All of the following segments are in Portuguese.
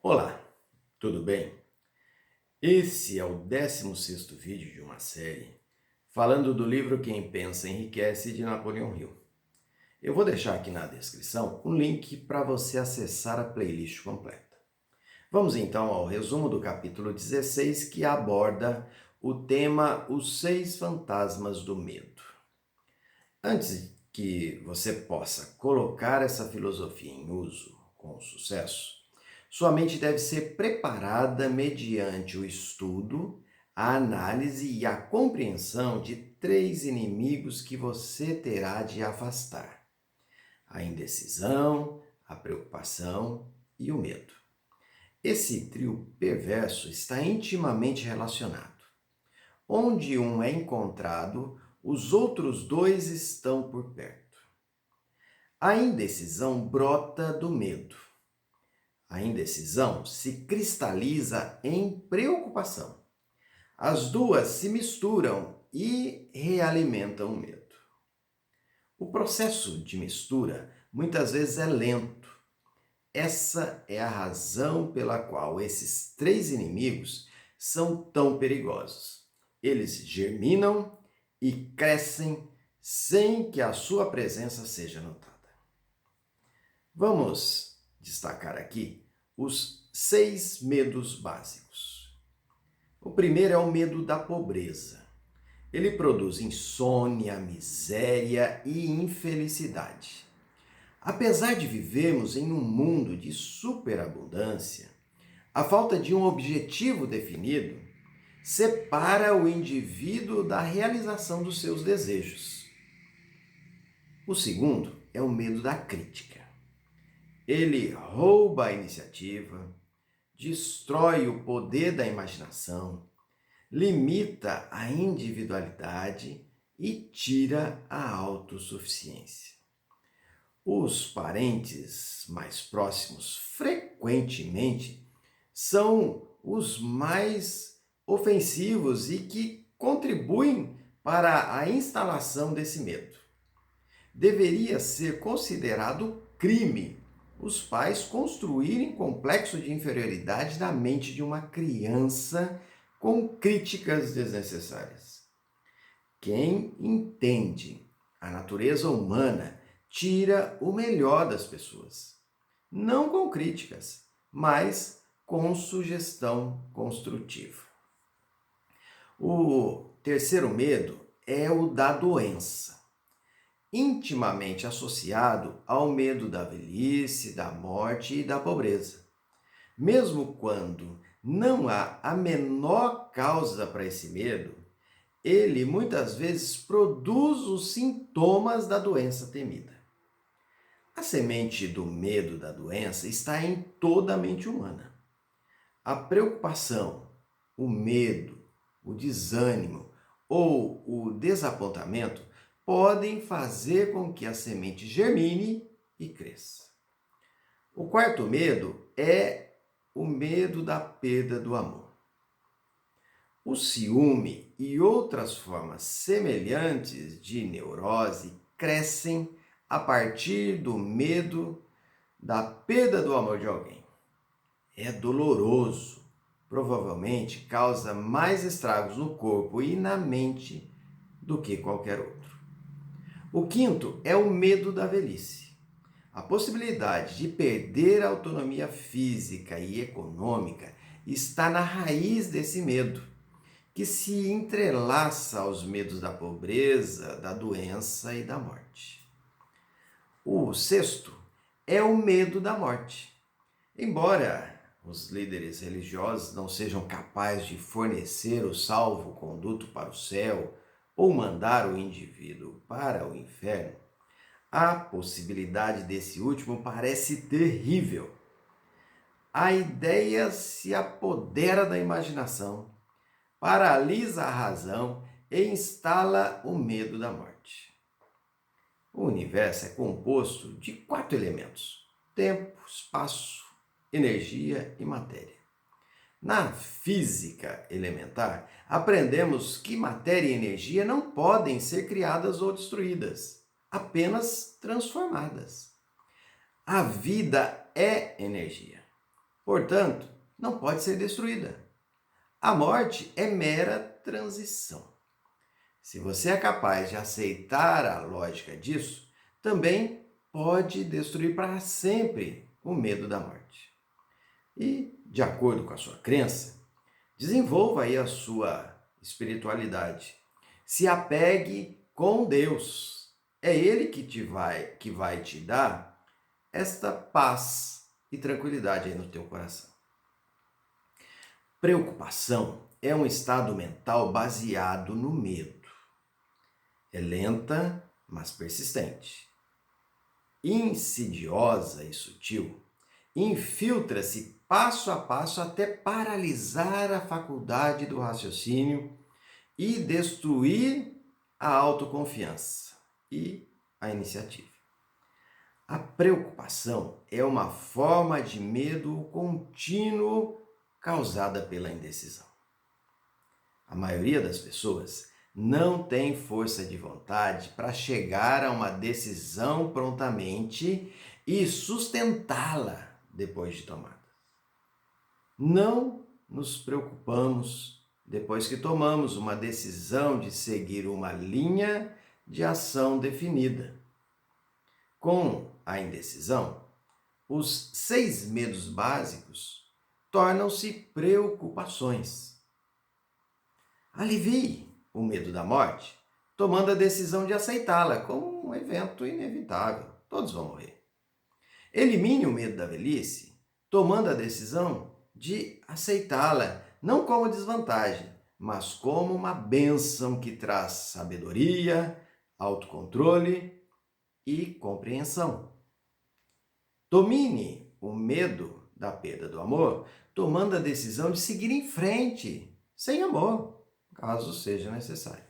Olá, tudo bem? Esse é o 16º vídeo de uma série falando do livro Quem Pensa Enriquece, de Napoleão Hill. Eu vou deixar aqui na descrição um link para você acessar a playlist completa. Vamos então ao resumo do capítulo 16, que aborda o tema Os 6 Fantasmas do Medo. Antes que você possa colocar essa filosofia em uso com sucesso, sua mente deve ser preparada mediante o estudo, a análise e a compreensão de 3 inimigos que você terá de afastar: a indecisão, a preocupação e o medo. Esse trio perverso está intimamente relacionado. Onde um é encontrado, os outros 2 estão por perto. A indecisão brota do medo. A indecisão se cristaliza em preocupação. As duas se misturam e realimentam o medo. O processo de mistura muitas vezes é lento. Essa é a razão pela qual esses 3 inimigos são tão perigosos. Eles germinam e crescem sem que a sua presença seja notada. Vamos destacar aqui os 6 medos básicos. O primeiro é o medo da pobreza. Ele produz insônia, miséria e infelicidade. Apesar de vivermos em um mundo de superabundância, a falta de um objetivo definido separa o indivíduo da realização dos seus desejos. O segundo é o medo da crítica. Ele rouba a iniciativa, destrói o poder da imaginação, limita a individualidade e tira a autossuficiência. Os parentes mais próximos frequentemente são os mais ofensivos e que contribuem para a instalação desse medo. Deveria ser considerado crime os pais construírem complexo de inferioridade na mente de uma criança com críticas desnecessárias. Quem entende a natureza humana tira o melhor das pessoas, não com críticas, mas com sugestão construtiva. O terceiro medo é o da doença, intimamente associado ao medo da velhice, da morte e da pobreza. Mesmo quando não há a menor causa para esse medo, ele muitas vezes produz os sintomas da doença temida. A semente do medo da doença está em toda a mente humana. A preocupação, o medo, o desânimo ou o desapontamento podem fazer com que a semente germine e cresça. O quarto medo é o medo da perda do amor. O ciúme e outras formas semelhantes de neurose crescem a partir do medo da perda do amor de alguém. É doloroso, provavelmente causa mais estragos no corpo e na mente do que qualquer outro. O quinto é o medo da velhice. A possibilidade de perder a autonomia física e econômica está na raiz desse medo, que se entrelaça aos medos da pobreza, da doença e da morte. O sexto é o medo da morte. Embora os líderes religiosos não sejam capazes de fornecer o salvo-conduto para o céu ou mandar o indivíduo para o inferno, a possibilidade desse último parece terrível. A ideia se apodera da imaginação, paralisa a razão e instala o medo da morte. O universo é composto de 4 elementos: tempo, espaço, energia e matéria. Na física elementar, aprendemos que matéria e energia não podem ser criadas ou destruídas, apenas transformadas. A vida é energia. portanto, não pode ser destruída. A morte é mera transição. Se você é capaz de aceitar a lógica disso, também pode destruir para sempre o medo da morte. E, de acordo com a sua crença, desenvolva aí a sua espiritualidade. Se apegue com Deus. É Ele que vai te dar esta paz e tranquilidade aí no teu coração. Preocupação é um estado mental baseado no medo. É lenta, mas persistente. Insidiosa e sutil, infiltra-se passo a passo até paralisar a faculdade do raciocínio e destruir a autoconfiança e a iniciativa. A preocupação é uma forma de medo contínuo causada pela indecisão. A maioria das pessoas não tem força de vontade para chegar a uma decisão prontamente e sustentá-la depois de tomada. Não nos preocupamos depois que tomamos uma decisão de seguir uma linha de ação definida. Com a indecisão, os 6 medos básicos tornam-se preocupações. Alivie o medo da morte tomando a decisão de aceitá-la como um evento inevitável. Todos vão morrer. Elimine o medo da velhice tomando a decisão de aceitá-la não como desvantagem, mas como uma bênção que traz sabedoria, autocontrole e compreensão. Domine o medo da perda do amor, tomando a decisão de seguir em frente, sem amor, caso seja necessário.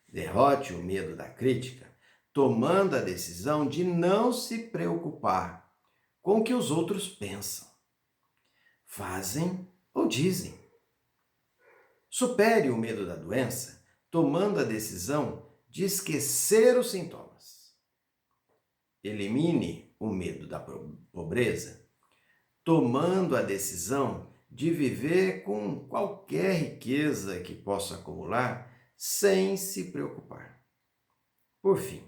Derrote o medo da crítica, tomando a decisão de não se preocupar com o que os outros pensam, fazem ou dizem. Supere o medo da doença, tomando a decisão de esquecer os sintomas. Elimine o medo da pobreza, tomando a decisão de viver com qualquer riqueza que possa acumular sem se preocupar. Por fim,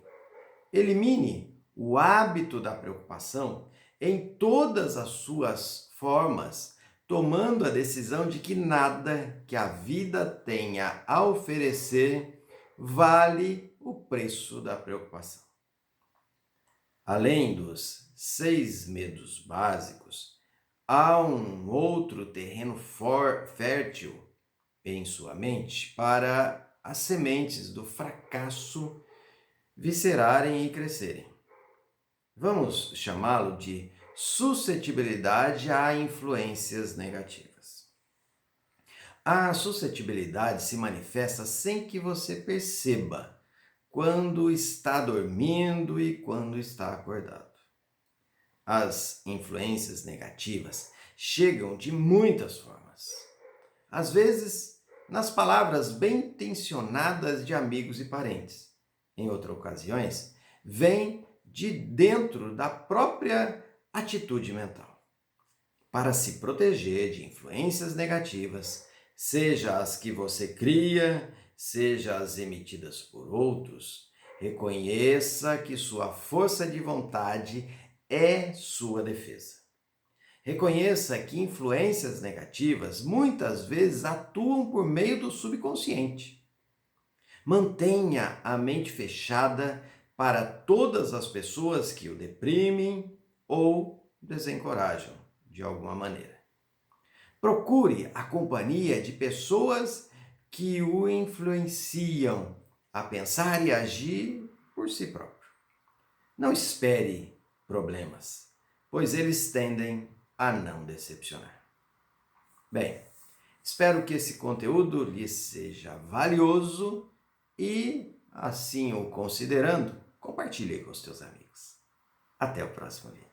elimine o hábito da preocupação em todas as suas formas, tomando a decisão de que nada que a vida tenha a oferecer vale o preço da preocupação. Além dos 6 medos básicos, há um outro terreno fértil em sua mente para as sementes do fracasso viscerarem e crescerem. Vamos chamá-lo de suscetibilidade a influências negativas. A suscetibilidade se manifesta sem que você perceba quando está dormindo e quando está acordado. As influências negativas chegam de muitas formas. Às vezes, nas palavras bem intencionadas de amigos e parentes. Em outras ocasiões, vem de dentro da própria atitude mental. Para se proteger de influências negativas, seja as que você cria, seja as emitidas por outros, reconheça que sua força de vontade é sua defesa. Reconheça que influências negativas muitas vezes atuam por meio do subconsciente. Mantenha a mente fechada para todas as pessoas que o deprimem ou desencorajam de alguma maneira. Procure a companhia de pessoas que o influenciam a pensar e agir por si próprio. Não espere problemas, pois eles tendem a não decepcionar. Bem, espero que esse conteúdo lhe seja valioso e, assim o considerando, compartilhe com os teus amigos. Até o próximo vídeo.